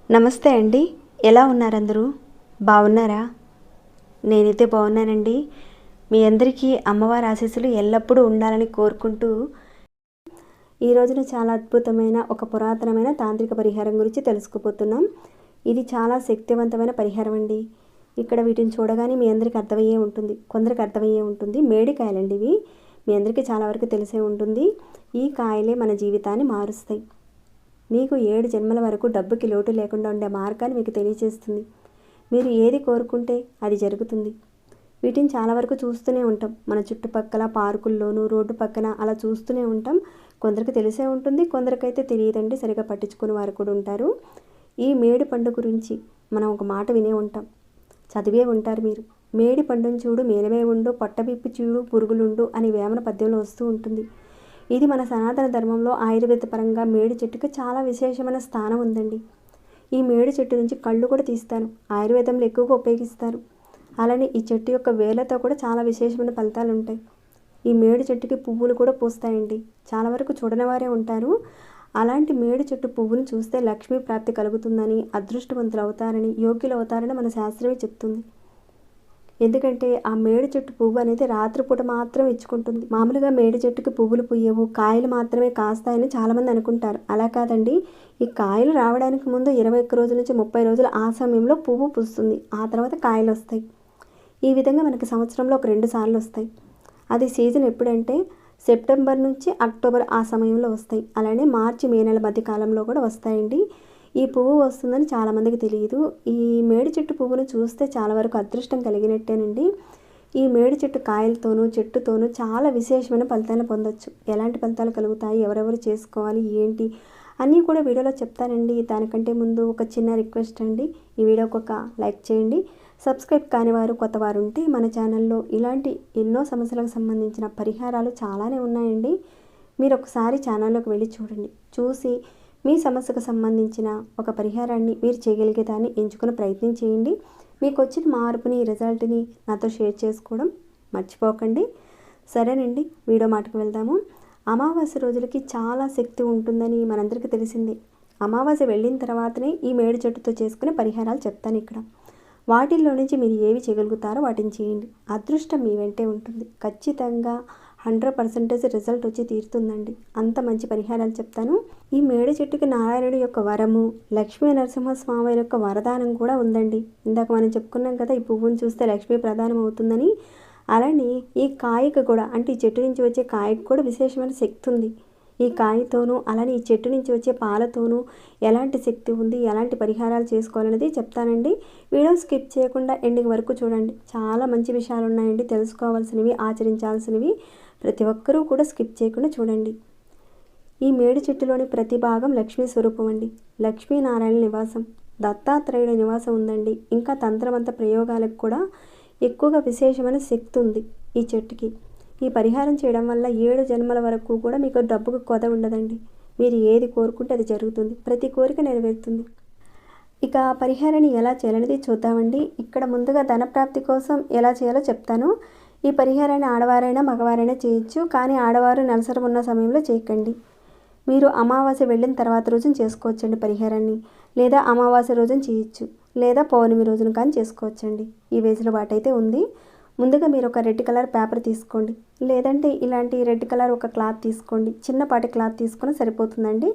నమస్తే అండి, ఎలా ఉన్నారు అందరూ? బాగున్నారా? నేనైతే బాగున్నానండి. మీ అందరికీ అమ్మవారి ఆశీస్సులు ఎల్లప్పుడూ ఉండాలని కోరుకుంటూ ఈ రోజున చాలా అద్భుతమైన ఒక పురాతనమైన తాంత్రిక పరిహారం గురించి తెలుసుకోబోతున్నాం. ఇది చాలా శక్తివంతమైన పరిహారం అండి. ఇక్కడ వీటిని చూడగానే మీ అందరికీ అర్థమయ్యే ఉంటుంది, కొందరికి అర్థమయ్యే ఉంటుంది. మేడికాయలండి ఇవి. మీ అందరికీ చాలా వరకు తెలిసే ఉంటుంది. ఈ కాయలే మన జీవితాన్ని మారుస్తాయి. మీకు 7 జన్మల వరకు డబ్బుకి లోటు లేకుండా ఉండే మార్గాన్ని మీకు తెలియజేస్తుంది. మీరు ఏది కోరుకుంటే అది జరుగుతుంది. వీటిని చాలా వరకు చూస్తూనే ఉంటాం. మన చుట్టుపక్కల పార్కుల్లోనూ, రోడ్డు పక్కన అలా చూస్తూనే ఉంటాం. కొందరికి తెలిసే ఉంటుంది, కొందరికైతే తెలియదండి. సరిగా పట్టించుకునే వారు కూడా ఉంటారు. ఈ మేడి పండు గురించి మనం ఒక మాట వినే ఉంటాం, చదివే ఉంటారు మీరు. మేడి పండును చూడు మేలమే ఉండు, పొట్టబిప్పి చూడు పురుగులుండు అని వేమన పద్యంలో వస్తూ ఉంటుంది. ఇది మన సనాతన ధర్మంలో ఆయుర్వేద పరంగా మేడి చెట్టుకి చాలా విశేషమైన స్థానం ఉందండి. ఈ మేడి చెట్టు నుంచి కళ్ళు కూడా తీస్తారు, ఆయుర్వేదంలో ఎక్కువగా ఉపయోగిస్తారు. అలానే ఈ చెట్టు యొక్క వేలతో కూడా చాలా విశేషమైన ఫలితాలు ఉంటాయి. ఈ మేడి చెట్టుకి పువ్వులు కూడా పూస్తాయండి. చాలా వరకు చూడని వారే ఉంటారు. అలాంటి మేడి చెట్టు పువ్వును చూస్తే లక్ష్మీ ప్రాప్తి కలుగుతుందని, అదృష్టవంతులు అవుతారని, యోగ్యులు అవుతారని మన శాస్త్రమే చెప్తుంది. ఎందుకంటే ఆ మేడి చెట్టు పువ్వు అనేది రాత్రిపూట మాత్రం ఇచ్చుకుంటుంది. మామూలుగా మేడి చెట్టుకి పువ్వులు పూయవు, కాయలు మాత్రమే కాస్తాయని చాలామంది అనుకుంటారు. అలా కాదండి. ఈ కాయలు రావడానికి ముందు 21 రోజుల నుంచి 30 రోజులు ఆ సమయంలో పువ్వు పూస్తుంది. ఆ తర్వాత కాయలు వస్తాయి. ఈ విధంగా మనకి సంవత్సరంలో ఒక 2 సార్లు వస్తాయి. అది సీజన్ ఎప్పుడంటే సెప్టెంబర్ నుంచి అక్టోబర్ ఆ సమయంలో వస్తాయి. అలానే మార్చి మే నెల మధ్య కాలంలో కూడా వస్తాయండి. ఈ పువ్వు వస్తుందని చాలామందికి తెలియదు. ఈ మేడి చెట్టు పువ్వును చూస్తే చాలా వరకు అదృష్టం కలిగినట్టేనండి. ఈ మేడి చెట్టు కాయలతోనూ చెట్టుతోనూ చాలా విశేషమైన ఫలితాలను పొందొచ్చు. ఎలాంటి ఫలితాలు కలుగుతాయి, ఎవరెవరు చేసుకోవాలి, ఏంటి అన్నీ కూడా వీడియోలో చెప్తానండి. దానికంటే ముందు ఒక చిన్న రిక్వెస్ట్ అండి, ఈ వీడియోకి ఒక లైక్ చేయండి. సబ్స్క్రైబ్ కాని వారు, కొత్తవారు ఉంటే మన ఛానల్లో ఇలాంటి ఎన్నో సమస్యలకు సంబంధించిన పరిహారాలు చాలానే ఉన్నాయండి. మీరు ఒకసారి ఛానల్లోకి వెళ్ళి చూడండి. చూసి మీ సమస్యకు సంబంధించిన ఒక పరిహారాన్ని మీరు చేయగలిగే దాన్ని ఎంచుకునే ప్రయత్నం చేయండి. మీకు వచ్చిన మార్పుని, రిజల్ట్ని నాతో షేర్ చేసుకోవడం మర్చిపోకండి. సరేనండి, వీడియో మాటకు వెళ్దాము. అమావాస్య రోజులకి చాలా శక్తి ఉంటుందని మనందరికీ తెలిసిందే. అమావాస్య వెళ్ళిన తర్వాతనే ఈ మేడి చెట్టుతో చేసుకునే పరిహారాలు చెప్తాను ఇక్కడ. వాటిల్లో నుంచి మీరు ఏవి చేయగలుగుతారో వాటిని చేయండి. అదృష్టం మీ వెంటే ఉంటుంది. ఖచ్చితంగా 100% రిజల్ట్ వచ్చి తీరుతుందండి. అంత మంచి పరిహారాలు చెప్తాను. ఈ మేడి చెట్టుకి నారాయణుడి యొక్క వరము, లక్ష్మీ నరసింహస్వామి యొక్క వరదానం కూడా ఉందండి. ఇందాక మనం చెప్పుకున్నాం కదా, ఈ పువ్వును చూస్తే లక్ష్మీ ప్రదానం అవుతుందని. అలానే ఈ కాయకు కూడా, అంటే ఈ చెట్టు నుంచి వచ్చే కాయకు కూడా విశేషమైన శక్తి ఉంది. ఈ కాయతోనూ అలానే ఈ చెట్టు నుంచి వచ్చే పాలతోనూ ఎలాంటి శక్తి ఉంది, ఎలాంటి పరిహారాలు చేసుకోవాలనేది చెప్తానండి. వీడియో స్కిప్ చేయకుండా ఎండింగ్ వరకు చూడండి. చాలా మంచి విషయాలు ఉన్నాయండి, తెలుసుకోవాల్సినవి, ఆచరించాల్సినవి. ప్రతి ఒక్కరూ కూడా స్కిప్ చేయకుండా చూడండి. ఈ మేడి చెట్టులోని ప్రతి భాగం లక్ష్మీ స్వరూపం అండి. లక్ష్మీనారాయణ నివాసం, దత్తాత్రేయుడి నివాసం ఉందండి. ఇంకా తంత్రమంత్ర ప్రయోగాలకు కూడా ఎక్కువగా విశేషమైన శక్తి ఉంది ఈ చెట్టుకి. ఈ పరిహారం చేయడం వల్ల 7 జన్మల వరకు కూడా మీకు డబ్బుకు కొద ఉండదండి. మీరు ఏది కోరుకుంటే అది జరుగుతుంది. ప్రతి కోరిక నెరవేరుతుంది. ఇక పరిహారాన్ని ఎలా చేయాలనేది చూద్దామండి. ఇక్కడ ముందుగా ధనప్రాప్తి కోసం ఎలా చేయాలో చెప్తాను. ఈ పరిహారాన్ని ఆడవారైనా మగవారైనా చేయొచ్చు. కానీ ఆడవారు నెలసరి ఉన్న సమయంలో చేయకండి. మీరు అమావాస్య వెళ్ళిన తర్వాత రోజున చేసుకోవచ్చండి పరిహారాన్ని. లేదా అమావాస్య రోజున చేయొచ్చు, లేదా పౌర్ణమి రోజున కానీ చేసుకోవచ్చండి. ఈ వెసులుబాటు అయితే ఉంది. ముందుగా మీరు ఒక రెడ్ కలర్ పేపర్ తీసుకోండి, లేదంటే ఇలాంటి రెడ్ కలర్ ఒక క్లాత్ తీసుకోండి. చిన్నపాటి క్లాత్ తీసుకుని సరిపోతుందండి.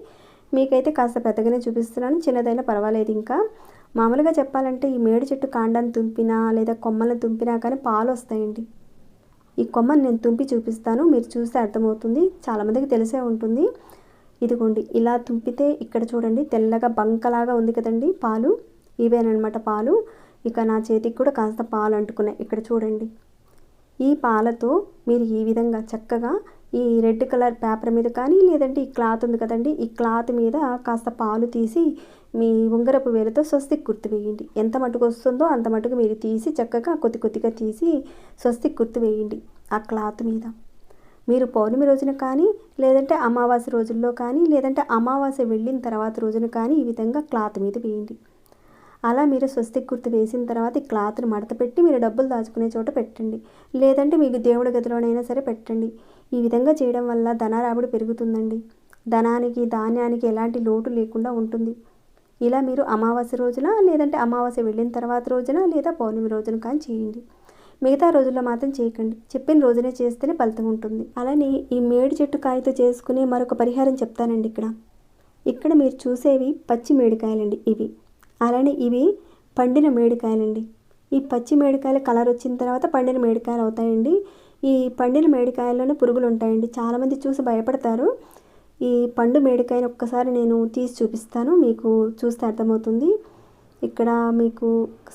మీకైతే కాస్త పెద్దగానే చూపిస్తున్నాను, చిన్నదైనా పర్వాలేదు. ఇంకా మామూలుగా చెప్పాలంటే ఈ మేడి చెట్టు కాండాన్ని తుంపినా లేదా కొమ్మలను తుంపినా కానీ పాలు వస్తాయండి. ఈ కొమ్మని నేను తుంపి చూపిస్తాను, మీరు చూస్తే అర్థమవుతుంది. చాలామందికి తెలిసే ఉంటుంది. ఇదిగోండి, ఇలా తుంపితే ఇక్కడ చూడండి తెల్లగా బంకలాగా ఉంది కదండి పాలు, ఇవేనమాట పాలు. ఇక నా చేతికి కూడా కాస్త పాలు అంటుకున్నాయి. ఇక్కడ చూడండి. ఈ పాలతో మీరు ఈ విధంగా చక్కగా ఈ రెడ్ కలర్ పేపర్ మీద కానీ, లేదంటే ఈ క్లాత్ ఉంది కదండి, ఈ క్లాత్ మీద కాస్త పాలు తీసి మీ ఉంగరపు వేలతో స్వస్తిక్ గుర్తు వేయండి. ఎంత మటుకు వస్తుందో అంత మటుకు మీరు తీసి చక్కగా కొద్ది కొద్దిగా తీసి స్వస్తిక్ గుర్తు వేయండి ఆ క్లాత్ మీద. మీరు పౌర్ణమి రోజున కానీ, లేదంటే అమావాస్య రోజుల్లో కానీ, లేదంటే అమావాస్య వెళ్ళిన తర్వాత రోజున కానీ ఈ విధంగా క్లాత్ మీద వేయండి. అలా మీరు స్వస్తిక్ గుర్తు వేసిన తర్వాత ఈ క్లాత్ని మడత పెట్టి మీరు డబ్బులు దాచుకునే చోట పెట్టండి, లేదంటే మీకు దేవుడి గదిలోనైనా సరే పెట్టండి. ఈ విధంగా చేయడం వల్ల ధనరాబడి పెరుగుతుందండి. ధనానికి ధాన్యానికి ఎలాంటి లోటు లేకుండా ఉంటుంది. ఇలా మీరు అమావాస్య రోజున, లేదంటే అమావాస్య వెళ్ళిన తర్వాత రోజున, లేదా పౌర్ణమి రోజున కానీ చేయండి. మిగతా రోజుల్లో మాత్రం చేయకండి. చెప్పిన రోజునే చేస్తేనే ఫలితం ఉంటుంది. అలానే ఈ మేడి చెట్టు కాయతో చేసుకునే మరొక పరిహారం చెప్తానండి. ఇక్కడ మీరు చూసేవి పచ్చి మేడికాయలండి ఇవి. అలానే ఇవి పండిన మేడికాయలండి. ఈ పచ్చి మేడికాయల కలర్ వచ్చిన తర్వాత పండిన మేడికాయలు అవుతాయండి. ఈ పండిన మేడికాయల్లోనే పురుగులు ఉంటాయండి. చాలామంది చూసి భయపడతారు. ఈ పండు మేడికాయని ఒక్కసారి నేను తీసి చూపిస్తాను, మీకు చూస్తే అర్థమవుతుంది. ఇక్కడ మీకు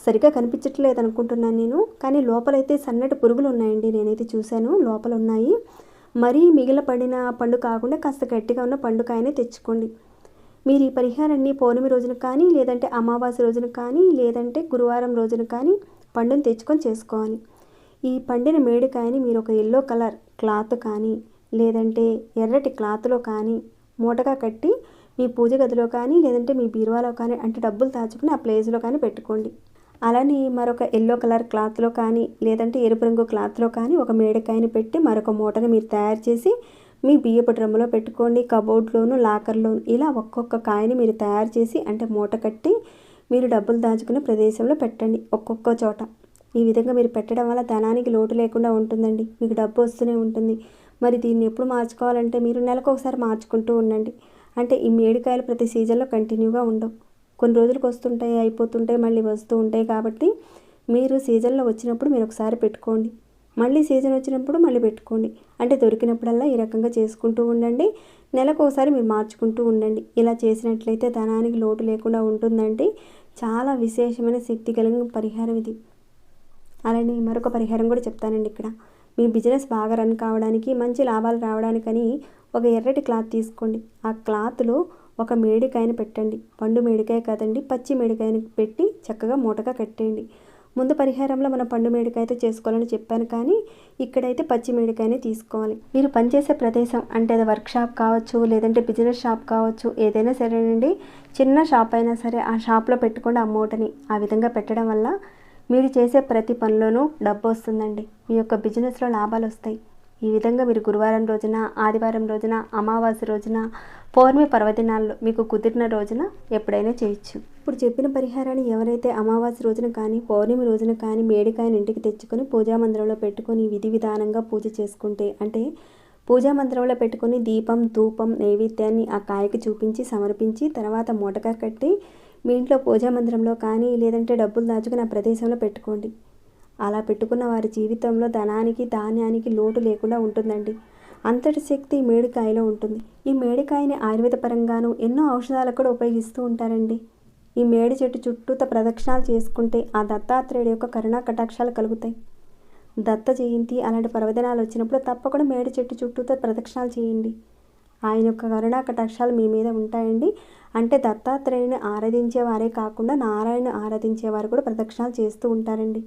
సరిగ్గా కనిపించట్లేదు అనుకుంటున్నాను నేను, కానీ లోపలైతే సన్నటి పురుగులు ఉన్నాయండి. నేనైతే చూశాను, లోపల ఉన్నాయి. మరీ మిగిలిన పడిన పండు కాకుండా కాస్త గట్టిగా ఉన్న పండుకాయనే తెచ్చుకోండి. మీరు ఈ పరిహారాన్ని పౌర్ణమి రోజున కానీ, లేదంటే అమావాస్య రోజున కానీ, లేదంటే గురువారం రోజున కానీ పండుని తెచ్చుకొని చేసుకోవాలి. ఈ పండిన మేడికాయని మీరు ఒక ఎల్లో కలర్ క్లాత్ కానీ, లేదంటే ఎర్రటి క్లాత్లో కానీ మూటగా కట్టి మీ పూజ గదిలో కానీ, లేదంటే మీ బీరువాలో కానీ, అంటే డబ్బులు దాచుకుని ఆ ప్లేస్లో కానీ పెట్టుకోండి. అలానే మరొక ఎల్లో కలర్ క్లాత్లో కానీ, లేదంటే ఎరుపు రంగు క్లాత్లో కానీ ఒక మేడికాయని పెట్టి మరొక మూటను మీరు తయారు చేసి మీ బియ్యపు డ్రమ్ములో పెట్టుకోండి. కబోర్డ్లోను, లాకర్లోను ఇలా ఒక్కొక్క కాయని మీరు తయారు చేసి, అంటే మూట కట్టి మీరు డబ్బులు దాచుకునే ప్రదేశంలో పెట్టండి, ఒక్కొక్క చోట. ఈ విధంగా మీరు పెట్టడం వల్ల ధనానికి లోటు లేకుండా ఉంటుందండి. మీకు డబ్బు వస్తూనే ఉంటుంది. మరి దీన్ని ఎప్పుడు మార్చుకోవాలంటే మీరు నెలకు ఒకసారి మార్చుకుంటూ ఉండండి. అంటే ఈ మేడికాయలు ప్రతి సీజన్లో కంటిన్యూగా ఉండవు. కొన్ని రోజులకు వస్తుంటాయి, అయిపోతుంటాయి, మళ్ళీ వస్తూ ఉంటాయి. కాబట్టి మీరు సీజన్లో వచ్చినప్పుడు మీరు ఒకసారి పెట్టుకోండి, మళ్ళీ సీజన్ వచ్చినప్పుడు మళ్ళీ పెట్టుకోండి. అంటే దొరికినప్పుడల్లా ఈ రకంగా చేసుకుంటూ ఉండండి. నెలకు ఒకసారి మీరు మార్చుకుంటూ ఉండండి. ఇలా చేసినట్లయితే ధనానికి లోటు లేకుండా ఉంటుందండి. చాలా విశేషమైన శక్తి కలిగిన పరిహారం ఇది. అలానే మరొక పరిహారం కూడా చెప్తానండి. మీ బిజినెస్ బాగా రన్ కావడానికి, మంచి లాభాలు రావడానికని ఒక ఎర్రటి క్లాత్ తీసుకోండి. ఆ క్లాత్లో ఒక మేడికాయని పెట్టండి. పండు మేడికాయ కాదండి, పచ్చి మేడికాయని పెట్టి చక్కగా మూటగా కట్టేయండి. ముందు పరిహారంలో మనం పండు మేడికాయతో చేసుకోవాలని చెప్పాను, కానీ ఇక్కడైతే పచ్చి మేడికాయని తీసుకోవాలి. మీరు పనిచేసే ప్రదేశం అంటే అది వర్క్ షాప్ కావచ్చు, లేదంటే బిజినెస్ షాప్ కావచ్చు, ఏదైనా సరేనండి. చిన్న షాప్ అయినా సరే ఆ షాప్లో పెట్టుకోండి ఆ మూటని. ఆ విధంగా పెట్టడం వల్ల మీరు చేసే ప్రతి పనిలోనూ డబ్బు వస్తుందండి. మీ యొక్క బిజినెస్లో లాభాలు వస్తాయి. ఈ విధంగా మీరు గురువారం రోజున, ఆదివారం రోజున, అమావాస్య రోజున, పౌర్ణమి పర్వదినాల్లో మీకు కుదిరిన రోజున ఎప్పుడైనా చేయొచ్చు. ఇప్పుడు చెప్పిన పరిహారాన్ని ఎవరైతే అమావాస్య రోజున కానీ, పౌర్ణమి రోజున కానీ మేడికాయని ఇంటికి తెచ్చుకొని పూజామందిరంలో పెట్టుకొని విధి విధానంగా పూజ చేసుకుంటే, అంటే పూజామందిరంలో పెట్టుకొని దీపం, ధూపం, నైవేద్యాన్ని ఆ కాయకి చూపించి సమర్పించి తర్వాత మూటగా కట్టి మీ ఇంట్లో పూజామందిరంలో కానీ, లేదంటే డబ్బులు దాచుకుని ఆ ప్రదేశంలో పెట్టుకోండి. అలా పెట్టుకున్న వారి జీవితంలో ధనానికి ధాన్యానికి లోటు లేకుండా ఉంటుందండి. అంతటి శక్తి ఈ మేడికాయలో ఉంటుంది. ఈ మేడికాయని ఆయుర్వేద పరంగాను ఎన్నో ఔషధాలకు కూడా ఉపయోగిస్తూ ఉంటారండి. ఈ మేడి చెట్టు చుట్టూత ప్రదక్షిణాలు చేసుకుంటే ఆ దత్తాత్రేయుడి యొక్క కరుణా కటాక్షాలు కలుగుతాయి. దత్త జయంతి అలాంటి పర్వదినాలు వచ్చినప్పుడు తప్పకుండా మేడి చెట్టు చుట్టూత ప్రదక్షిణాలు చేయండి. ఆయన యొక్క కరుణా కటాక్షాలు మీ మీద ఉంటాయండి. అంటే దత్తాత్రేయుని ఆరాధించే వారే కాకుండా నారాయణను ఆరాధించేవారు కూడా ప్రదక్షిణాలు చేస్తూ ఉంటారండి.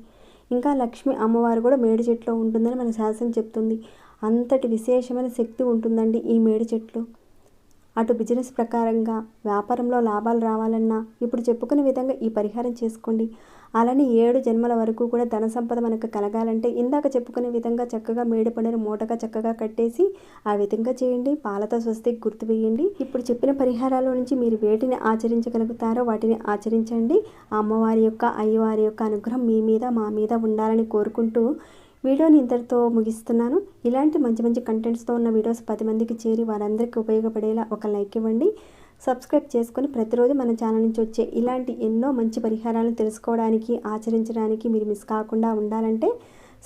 ఇంకా లక్ష్మి అమ్మవారు కూడా మేడి చెట్టులో ఉంటుందని మన శాస్త్రం చెప్తుంది. అంతటి విశేషమైన శక్తి ఉంటుందండి ఈ మేడి చెట్లు. అటు బిజినెస్ ప్రకారంగా వ్యాపారంలో లాభాలు రావాలన్నా ఇప్పుడు చెప్పుకునే విధంగా ఈ పరిహారం చేసుకోండి. అలానే 7 జన్మల వరకు కూడా ధన సంపద మనకు కలగాలంటే ఇందాక చెప్పుకునే విధంగా చక్కగా మేడి పండుని మూటగా చక్కగా కట్టేసి ఆ విధంగా చేయండి. పాలతో స్వస్తికి గుర్తు వేయండి. ఇప్పుడు చెప్పిన పరిహారాల నుంచి మీరు వేటిని ఆచరించగలుగుతారో వాటిని ఆచరించండి. ఆ అమ్మవారి యొక్క, అయ్యవారి యొక్క అనుగ్రహం మీ మీద, మా మీద ఉండాలని కోరుకుంటూ వీడియోని ఇంతటితో ముగిస్తున్నాను. ఇలాంటి మంచి మంచి కంటెంట్స్తో ఉన్న వీడియోస్ 10 మందికి చేరి వారందరికీ ఉపయోగపడేలా ఒక లైక్ ఇవ్వండి. సబ్స్క్రైబ్ చేసుకొని ప్రతిరోజు మన ఛానల్ నుంచి వచ్చే ఇలాంటి ఎన్నో మంచి పరిహారాలను తెలుసుకోవడానికి, ఆచరించడానికి మీరు మిస్ కాకుండా ఉండాలంటే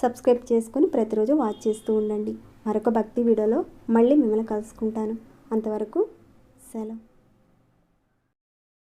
సబ్స్క్రైబ్ చేసుకొని ప్రతిరోజు వాచ్ చేస్తూ ఉండండి. మరొక భక్తి వీడియోలో మళ్ళీ మిమ్మల్ని కలుసుకుంటాను. అంతవరకు సెలవు.